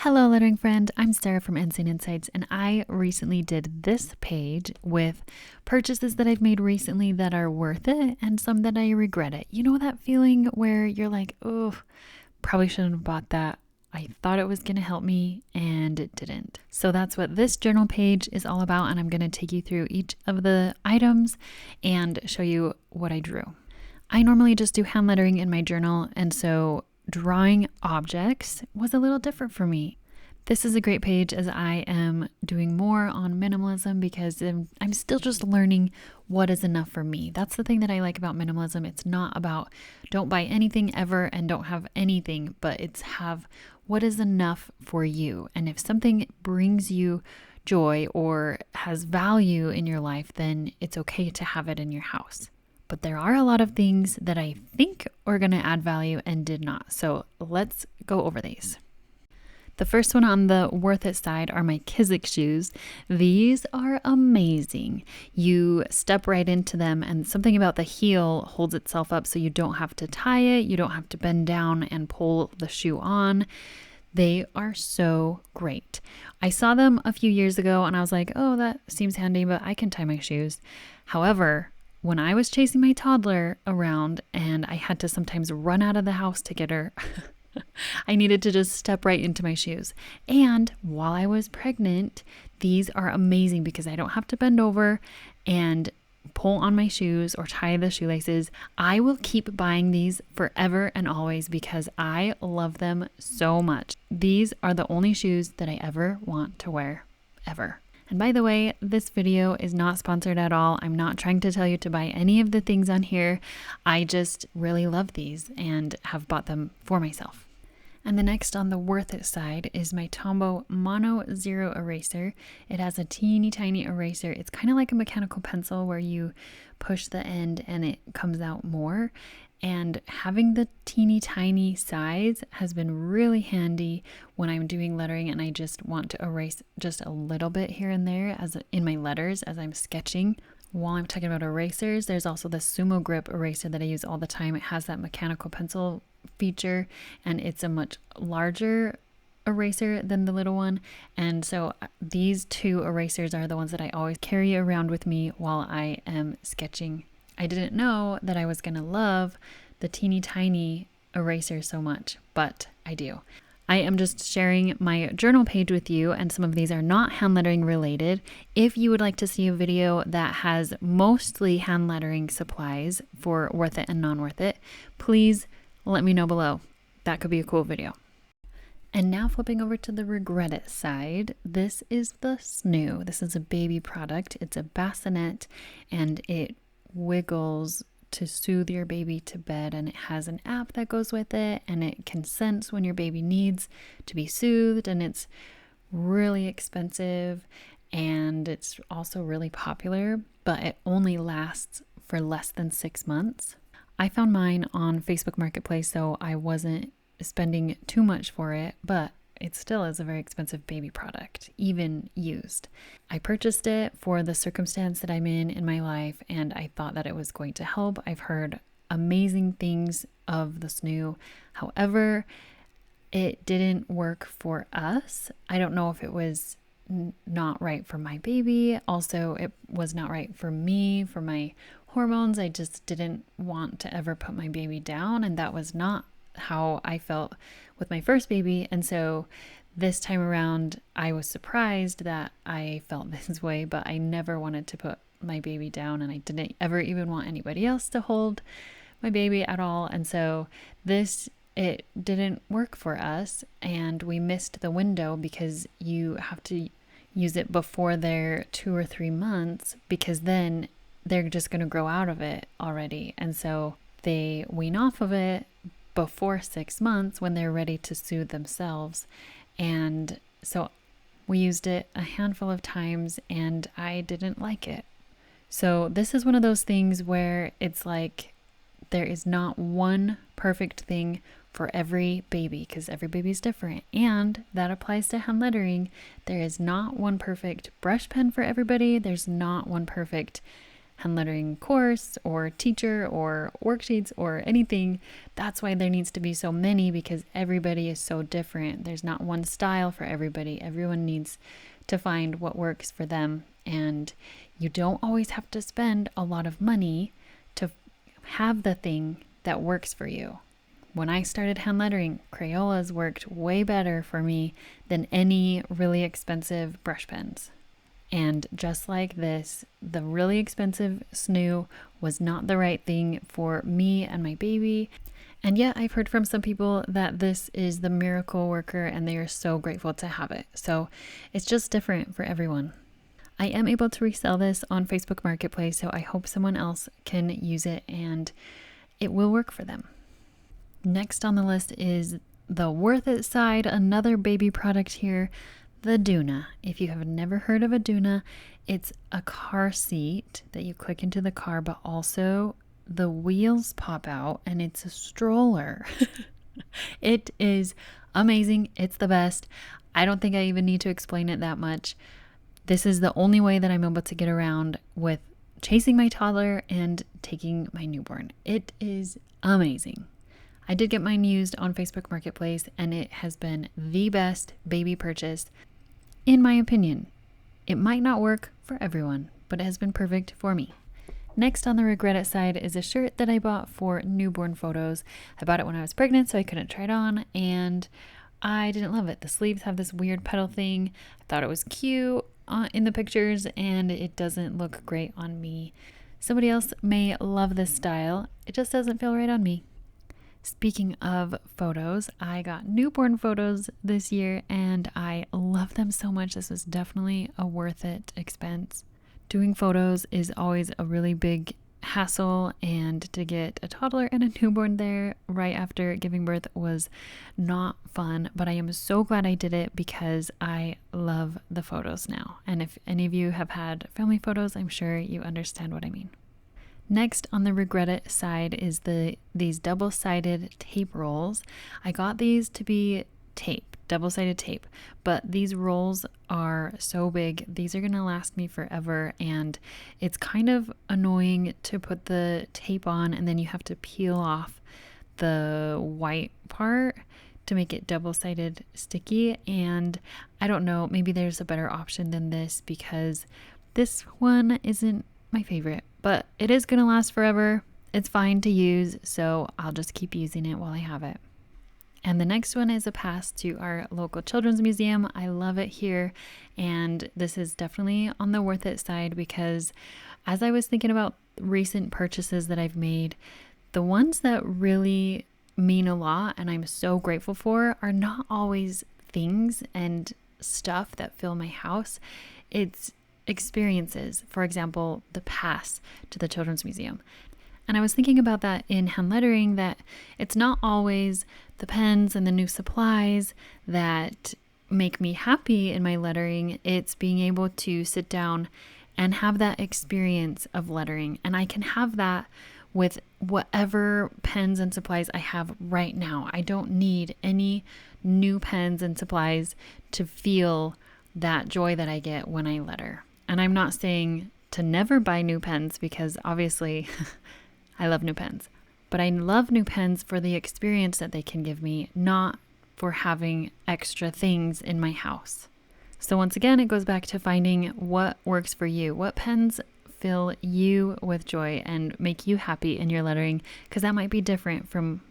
Hello, lettering friend. I'm Sarah from Ensign Insights, and I recently did this page with purchases that I've made recently that are worth it and some that I regret it. You know that feeling where you're like, oh, probably shouldn't have bought that. I thought it was going to help me and it didn't. So that's what this journal page is all about, and I'm going to take you through each of the items and show you what I drew. I normally just do hand lettering in my journal, and so drawing objects was a little different for me. This is a great page as I am doing more on minimalism because I'm still just learning what is enough for me. That's the thing that I like about minimalism. It's not about don't buy anything ever and don't have anything, but it's have what is enough for you. And if something brings you joy or has value in your life, then it's okay to have it in your house. But there are a lot of things that I think are going to add value and did not. So let's go over these. The first one on the worth it side are my Kizik shoes. These are amazing. You step right into them and something about the heel holds itself up so you don't have to tie it. You don't have to bend down and pull the shoe on. They are so great. I saw them a few years ago and I was like, oh, that seems handy, but I can tie my shoes. However, when I was chasing my toddler around and I had to sometimes run out of the house to get her, I needed to just step right into my shoes. And while I was pregnant, these are amazing because I don't have to bend over and pull on my shoes or tie the shoelaces. I will keep buying these forever and always because I love them so much. These are the only shoes that I ever want to wear, ever. And by the way, this video is not sponsored at all. I'm not trying to tell you to buy any of the things on here. I just really love these and have bought them for myself. And the next on the worth it side is my Tombow Mono Zero eraser. It has a teeny tiny eraser. It's kind of like a mechanical pencil where you push the end and it comes out more. And having the teeny tiny size has been really handy when I'm doing lettering and I just want to erase just a little bit here and there as in my letters as I'm sketching. While I'm talking about erasers, there's also the Sumo Grip eraser that I use all the time. It has that mechanical pencil feature and it's a much larger eraser than the little one. And so these two erasers are the ones that I always carry around with me while I am sketching. I didn't know that I was going to love the teeny tiny eraser so much, but I do. I am just sharing my journal page with you, and some of these are not hand lettering related. If you would like to see a video that has mostly hand lettering supplies for worth it and non-worth it, please let me know below. That could be a cool video. And now flipping over to the regret it side, this is the Snoo. This is a baby product. It's a bassinet and it wiggles to soothe your baby to bed, and it has an app that goes with it and it can sense when your baby needs to be soothed, and it's really expensive and it's also really popular, but it only lasts for less than 6 months. I found mine on Facebook Marketplace, so I wasn't spending too much for it, but it still is a very expensive baby product, even used. I purchased it for the circumstance that I'm in my life, and I thought that it was going to help. I've heard amazing things of the Snoo. However, it didn't work for us. I don't know if it was not right for my baby. Also, it was not right for me, for my hormones. I just didn't want to ever put my baby down, and that was not how I felt with my first baby. And so this time around, I was surprised that I felt this way, but I never wanted to put my baby down, and I didn't ever even want anybody else to hold my baby at all. And so it didn't work for us, and we missed the window because you have to use it before they're 2 or 3 months, because then they're just going to grow out of it already. And so they wean off of it before 6 months when they're ready to soothe themselves. And so we used it a handful of times and I didn't like it. So this is one of those things where it's like there is not one perfect thing for every baby because every baby is different, and that applies to hand lettering. There is not one perfect brush pen for everybody. There's not one perfect hand lettering course or teacher or worksheets or anything. That's why there needs to be so many, because everybody is so different. There's not one style for everybody. Everyone needs to find what works for them. And you don't always have to spend a lot of money to have the thing that works for you. When I started hand lettering, Crayolas worked way better for me than any really expensive brush pens. And just like this, the really expensive snoo was not the right thing for me and my baby. And yet I've heard from some people that this is the miracle worker and they are so grateful to have it. So it's just different for everyone. I am able to resell this on Facebook Marketplace, so I hope someone else can use it and it will work for them. Next on the list is the worth it side, another baby product here, the Doona. If you have never heard of a Doona, it's a car seat that you click into the car, but also the wheels pop out and it's a stroller. It is amazing. It's the best. I don't think I even need to explain it that much. This is the only way that I'm able to get around with chasing my toddler and taking my newborn. It is amazing. I did get mine used on Facebook Marketplace and it has been the best baby purchase, in my opinion. It might not work for everyone, but it has been perfect for me. Next on the regret it side is a shirt that I bought for newborn photos. I bought it when I was pregnant, so I couldn't try it on, and I didn't love it. The sleeves have this weird petal thing. I thought it was cute in the pictures, and it doesn't look great on me. Somebody else may love this style. It just doesn't feel right on me. Speaking of photos, I got newborn photos this year and I love them so much. This was definitely a worth it expense. Doing photos is always a really big hassle, and to get a toddler and a newborn there right after giving birth was not fun, but I am so glad I did it because I love the photos now. And if any of you have had family photos, I'm sure you understand what I mean. Next on the regret it side is these double-sided tape rolls. I got these to be tape, double-sided tape, but these rolls are so big. These are going to last me forever, and it's kind of annoying to put the tape on and then you have to peel off the white part to make it double-sided sticky. And I don't know, maybe there's a better option than this, because this one isn't my favorite, but it is going to last forever. It's fine to use, so I'll just keep using it while I have it. And the next one is a pass to our local children's museum. I love it here, and this is definitely on the worth it side, because as I was thinking about recent purchases that I've made, the ones that really mean a lot and I'm so grateful for are not always things and stuff that fill my house. It's experiences. For example, the pass to the Children's Museum. And I was thinking about that in hand lettering, that it's not always the pens and the new supplies that make me happy in my lettering. It's being able to sit down and have that experience of lettering. And I can have that with whatever pens and supplies I have right now. I don't need any new pens and supplies to feel that joy that I get when I letter. And I'm not saying to never buy new pens, because obviously I love new pens. But I love new pens for the experience that they can give me, not for having extra things in my house. So once again, it goes back to finding what works for you. What pens fill you with joy and make you happy in your lettering, because that might be different from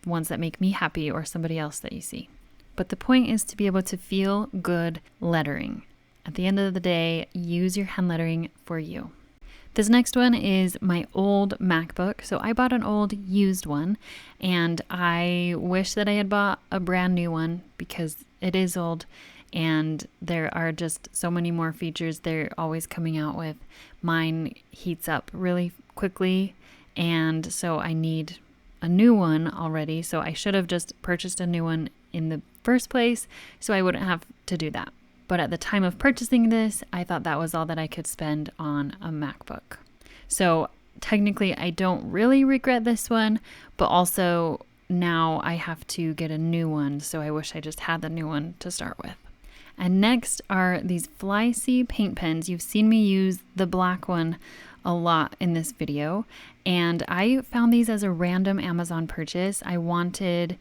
ones that make me happy or somebody else that you see. But the point is to be able to feel good lettering. At the end of the day, use your hand lettering for you. This next one is my old MacBook. So I bought an old used one, and I wish that I had bought a brand new one because it is old and there are just so many more features they're always coming out with. Mine heats up really quickly, and so I need a new one already. So I should have just purchased a new one in the first place so I wouldn't have to do that. But at the time of purchasing this, I thought that was all that I could spend on a MacBook. So technically, I don't really regret this one, but also now I have to get a new one. So I wish I just had the new one to start with. And next are these Fly-C paint pens. You've seen me use the black one a a lot in this video, and I found these as a random Amazon purchase. I wanted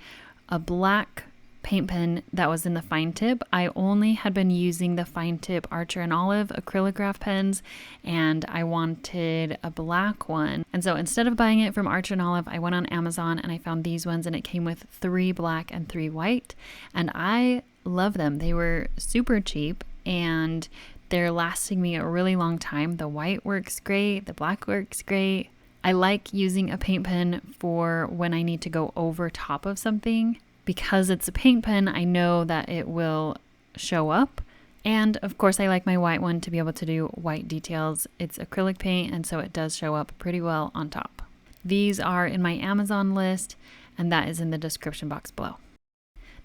a black paint pen that was in the fine tip. I only had been using the fine tip Archer and Olive acrylograph pens, and I wanted a black one. And so instead of buying it from Archer and Olive, I went on Amazon and I found these ones, and it came with 3 black and 3 white, and I love them. They were super cheap and they're lasting me a really long time. The white works great, the black works great. I like using a paint pen for when I need to go over top of something. Because it's a paint pen, I know that it will show up. And of course, I like my white one to be able to do white details. It's acrylic paint, and so it does show up pretty well on top. These are in my Amazon list, and that is in the description box below.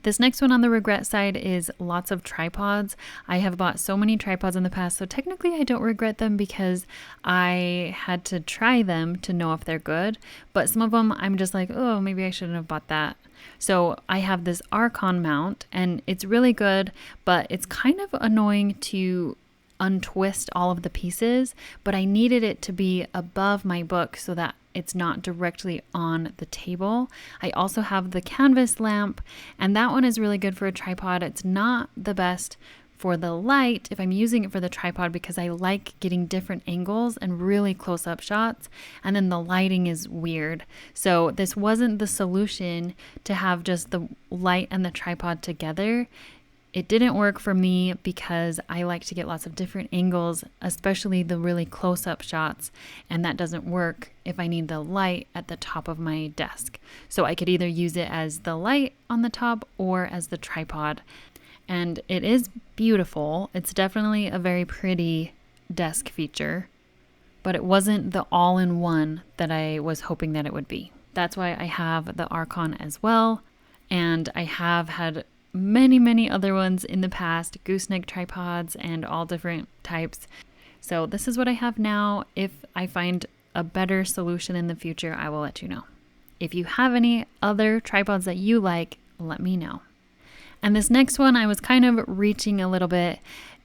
This next one on the regret side is lots of tripods. I have bought so many tripods in the past, so technically I don't regret them because I had to try them to know if they're good. But some of them I'm just like, oh, maybe I shouldn't have bought that. So I have this Archon mount, and it's really good, but it's kind of annoying to untwist all of the pieces, but I needed it to be above my book so that it's not directly on the table. I also have the canvas lamp, and that one is really good for a tripod. It's not the best for the light if I'm using it for the tripod because I like getting different angles and really close-up shots, and then the lighting is weird. So this wasn't the solution to have just the light and the tripod together. It didn't work for me because I like to get lots of different angles, especially the really close-up shots, and that doesn't work if I need the light at the top of my desk. So I could either use it as the light on the top or as the tripod. And it is beautiful. It's definitely a very pretty desk feature, but it wasn't the all-in-one that I was hoping that it would be. That's why I have the Archon as well, and I have had many other ones in the past, gooseneck tripods and all different types. So this is what I have now. If I find a better solution in the future, I will let you know. If you have any other tripods that you like, let me know. And this next one, I was kind of reaching a little bit.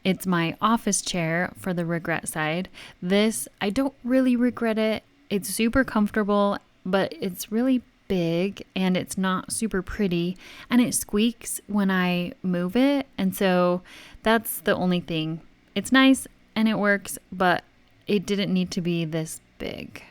It's my office chair for the regret side. This, I don't really regret it. It's super comfortable, but it's really big and it's not super pretty, and it squeaks when I move it. And so that's the only thing. It's nice and it works, but it didn't need to be this big.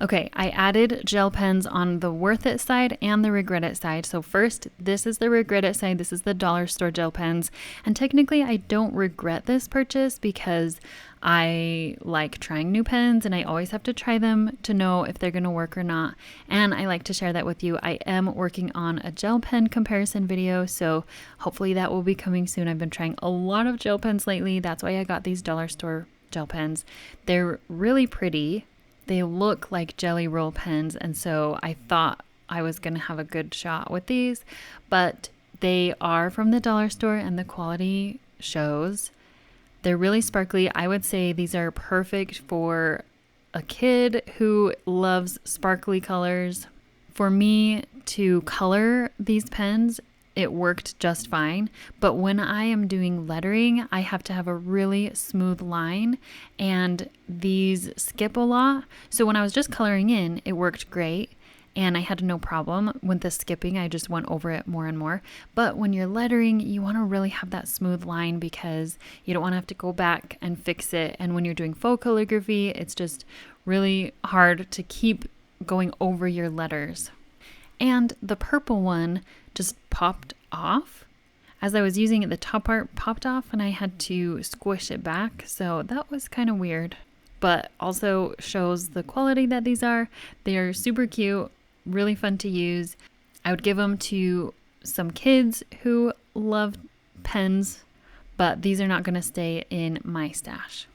Okay, I added gel pens on the worth it side and the regret it side. So first, this is the regret it side. This is the dollar store gel pens. And technically, I don't regret this purchase because I like trying new pens and I always have to try them to know if they're going to work or not. And I like to share that with you. I am working on a gel pen comparison video, so hopefully that will be coming soon. I've been trying a lot of gel pens lately. That's why I got these dollar store gel pens. They're really pretty. They look like jelly roll pens, and so I thought I was going to have a good shot with these, but they are from the dollar store and the quality shows. They're really sparkly. I would say these are perfect for a kid who loves sparkly colors. For me to color these pens, it worked just fine. But when I am doing lettering, I have to have a really smooth line, and these skip a lot. So when I was just coloring in, it worked great and I had no problem with the skipping. I just went over it more and more. But when you're lettering, you want to really have that smooth line because you don't want to have to go back and fix it. And when you're doing faux calligraphy, it's just really hard to keep going over your letters. And the purple one just popped off. As I was using it, the top part popped off and I had to squish it back. So that was kind of weird, but also shows the quality that these are. They are super cute, really fun to use. I would give them to some kids who love pens, but these are not going to stay in my stash.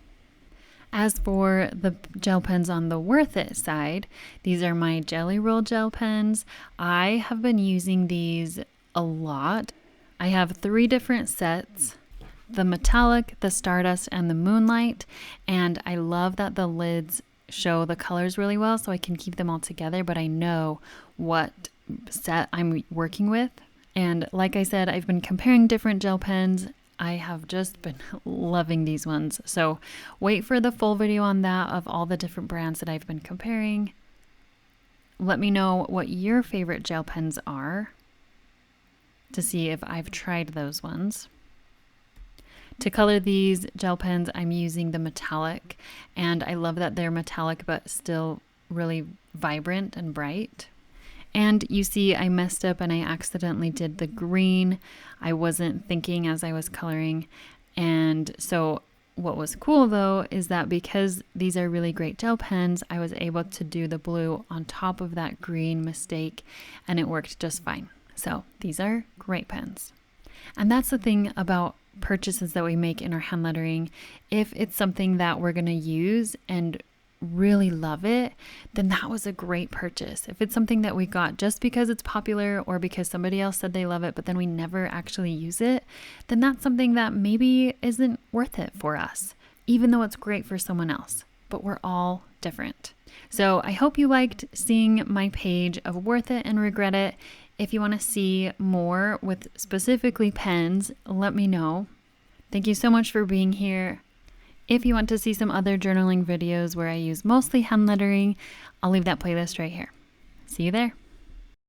As for the gel pens on the worth it side, these are my Jelly Roll gel pens. I have been using these a lot. I have 3 different sets, the metallic, the stardust, and the moonlight. And I love that the lids show the colors really well so I can keep them all together, but I know what set I'm working with. And like I said, I've been comparing different gel pens. I have just been loving these ones. So wait for the full video on that of all the different brands that I've been comparing. Let me know what your favorite gel pens are to see if I've tried those ones. To color these gel pens, I'm using the metallic, and I love that they're metallic but still really vibrant and bright. And you see I messed up and I accidentally did the green. I wasn't thinking as I was coloring. And so what was cool though is that because these are really great gel pens, I was able to do the blue on top of that green mistake, and it worked just fine. So these are great pens. And that's the thing about purchases that we make in our hand lettering. If it's something that we're going to use and really love it, then that was a great purchase. If it's something that we got just because it's popular or because somebody else said they love it, but then we never actually use it, then that's something that maybe isn't worth it for us, even though it's great for someone else. But we're all different. So I hope you liked seeing my page of Worth It and Regret It. If you want to see more with specifically pens, let me know. Thank you so much for being here. If you want to see some other journaling videos where I use mostly hand lettering, I'll leave that playlist right here. See you there.